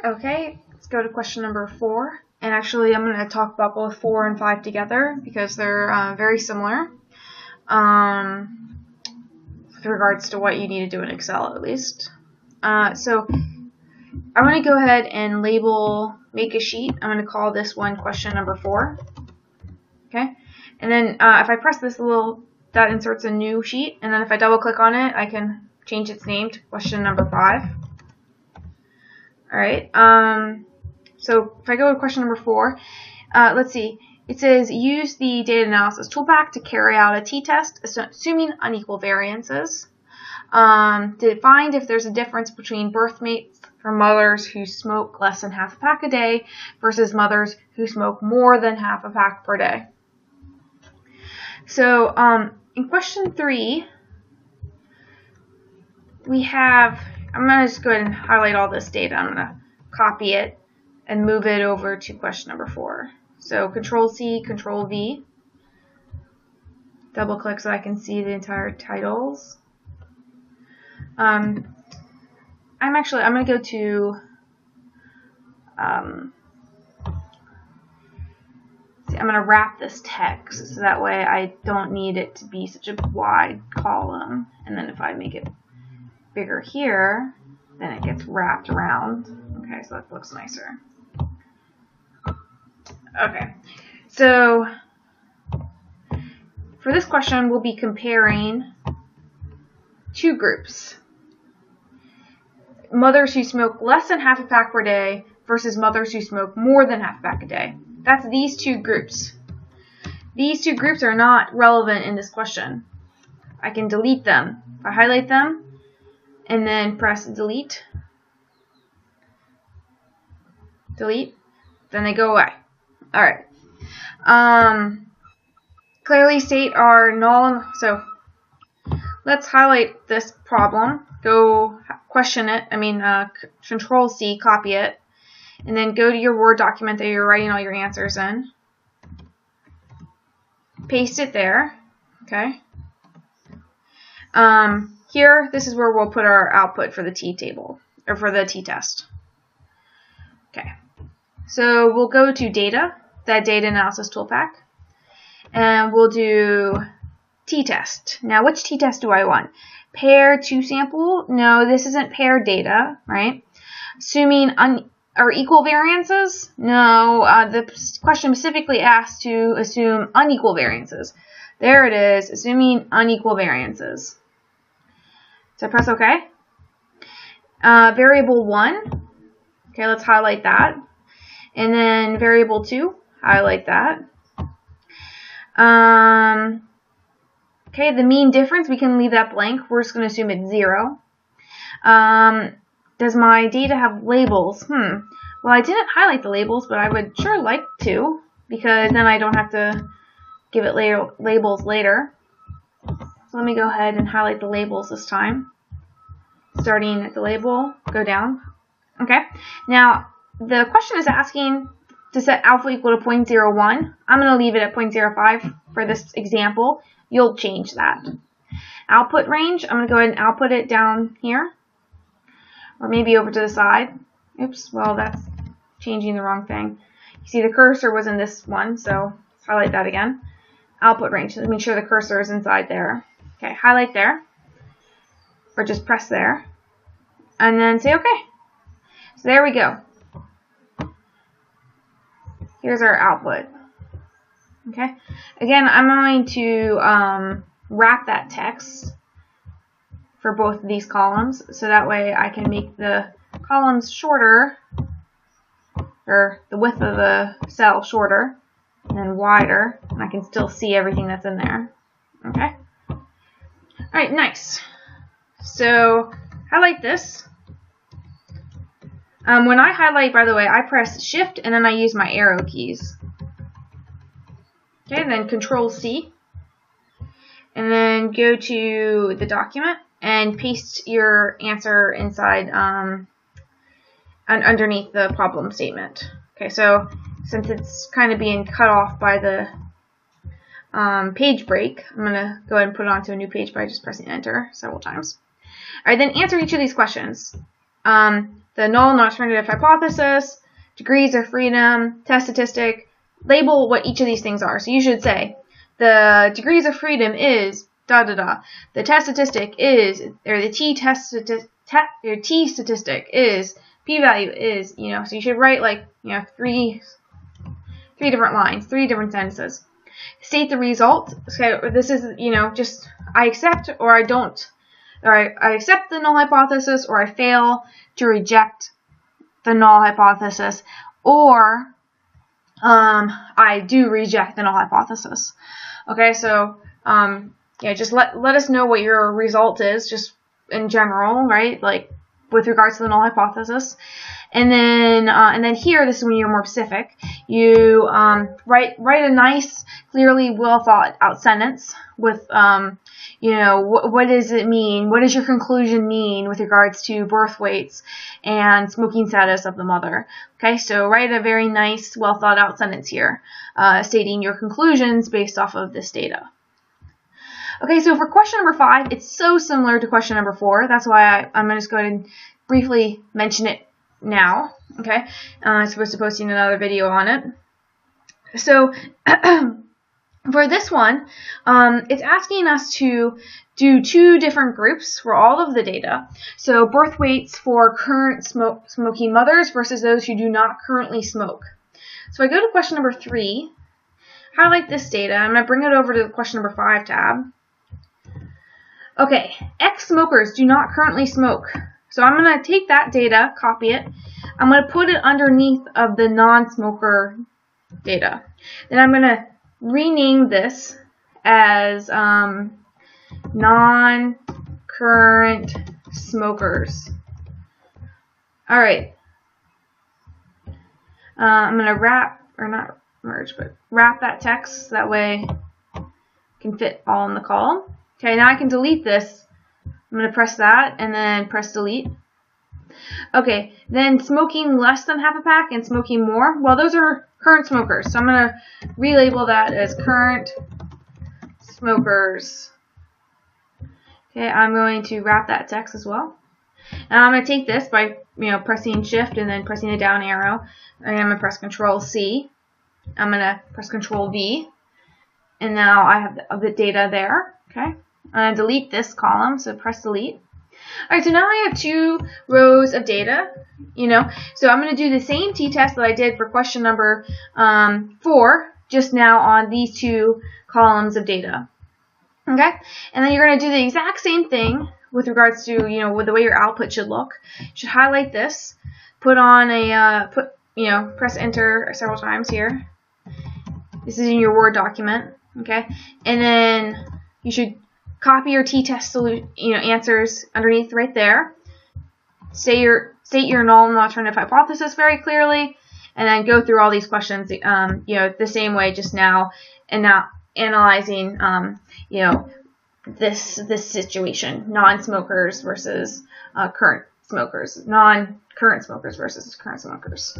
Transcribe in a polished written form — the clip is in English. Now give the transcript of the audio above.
Okay, let's go to question number 4. And actually, I'm going to talk about both 4 and 5 together because they're very similar with regards to what you need to do in Excel, at least. So I'm going to go ahead and make a sheet. I'm going to call this one question number 4. Okay, and then if I press this that inserts a new sheet, and then if I double click on it, I can change its name to question number 5. Alright, so if I go to question number 4, let's see. It says, use the data analysis toolpack to carry out a t-test, assuming unequal variances, to find if there's a difference between birth mates for mothers who smoke less than half a pack a day versus mothers who smoke more than half a pack per day. So, in question 3, we have, I'm going to just go ahead and highlight all this data. I'm going to copy it and move it over to question number 4. So Control-C, Control-V. Double click so I can see the entire titles. I'm going to go to I'm going to wrap this text so that way I don't need it to be such a wide column. And then if I make it bigger here, then it gets wrapped around. Okay, so that looks nicer. Okay, so for this question, we'll be comparing 2 groups. Mothers who smoke less than half a pack per day versus mothers who smoke more than half a pack a day. That's these 2 groups. These 2 groups are not relevant in this question. I can delete them. If I highlight them and then press delete, then they go away. Alright. Clearly state are null. So let's highlight this problem. Go question it. Control-C, copy it. And then go to your Word document that you're writing all your answers in. Paste it there. Okay. Here, this is where we'll put our output for the t-table, or for the t-test. Okay. So we'll go to data, that data analysis toolpack, and we'll do t-test. Now, which t-test do I want? Pair to sample? No, this isn't paired data, right? Assuming equal variances? No, the question specifically asks to assume unequal variances. There it is, assuming unequal variances. So I press OK. Variable 1, okay, let's highlight that. And then variable 2, highlight that. Okay, the mean difference, we can leave that blank. We're just going to assume it's 0. Does my data have labels? Well, I didn't highlight the labels, but I would sure like to, because then I don't have to give it labels later. So let me go ahead and highlight the labels this time. Starting at the label, go down. Okay, now the question is asking to set alpha equal to 0.01. I'm going to leave it at 0.05 for this example. You'll change that. Output range, I'm going to go ahead and output it down here. Or maybe over to the side. Oops, well that's changing the wrong thing. You see the cursor was in this one, so let's highlight that again. Output range, let me make sure the cursor is inside there. Okay, highlight there. Or just press there. And then say OK. So there we go. Here's our output. Okay. Again, I'm going to wrap that text for both of these columns, so that way I can make the columns shorter, or the width of the cell shorter, and then wider, and I can still see everything that's in there. Okay. Alright, nice. So, highlight this. When I highlight, by the way, I press Shift and then I use my arrow keys. Okay, then Control-C. And then go to the document and paste your answer inside underneath the problem statement. Okay, so since it's kind of being cut off by the page break, I'm going to go ahead and put it onto a new page by just pressing Enter several times. Alright, then answer each of these questions. the null and alternative hypothesis, degrees of freedom, test statistic, label what each of these things are. So you should say, the degrees of freedom is da da da. The test statistic is, or the t statistic is, p-value is, you know, so you should write like, you know, three different lines, 3 different sentences. State the result. So this is, you know, just I accept or I don't, or I accept the null hypothesis, or I fail to reject the null hypothesis, or I do reject the null hypothesis. Okay, so yeah, just let us know what your result is, just in general, right? Like with regards to the null hypothesis. And then here, this is when you're more specific. You write a nice, clearly well thought out sentence with you know, what does it mean? What does your conclusion mean with regards to birth weights and smoking status of the mother? Okay, so write a very nice, well thought out sentence here, stating your conclusions based off of this data. Okay, so for question number 5, it's so similar to question number 4. That's why I'm going to just go ahead and briefly mention it now. Okay, I'm supposed to post another video on it. So for this one, it's asking us to do 2 different groups for all of the data. So birth weights for current smoking mothers versus those who do not currently smoke. So I go to question number 3, highlight this data. I'm going to bring it over to the question number 5 tab. Okay, X smokers do not currently smoke. So I'm going to take that data, copy it. I'm going to put it underneath of the non-smoker data. Then I'm going to rename this as non-current smokers. All right. I'm going to wrap, or not merge, but wrap that text. That way it can fit all in the column. Okay, now I can delete this. I'm going to press that and then press delete. Okay, then smoking less than half a pack and smoking more, well, those are current smokers. So I'm going to relabel that as current smokers. Okay, I'm going to wrap that text as well. And I'm going to take this by, you know, pressing Shift and then pressing the down arrow. And I'm going to press Control C. I'm going to press Control V. And now I have the data there. Okay. I'm going to delete this column, so press delete. Alright, so now I have 2 rows of data, you know, so I'm going to do the same t-test that I did for question number 4, just now on these 2 columns of data. Okay, and then you're going to do the exact same thing with regards to, you know, with the way your output should look. You should highlight this, put on a, you know, press enter several times here. This is in your Word document, okay, and then you should copy your t-test answers underneath right there. State your null and alternative hypothesis very clearly, and then go through all these questions, you know, the same way just now, and now analyzing, you know, this situation: non-smokers versus current smokers, non-current smokers versus current smokers.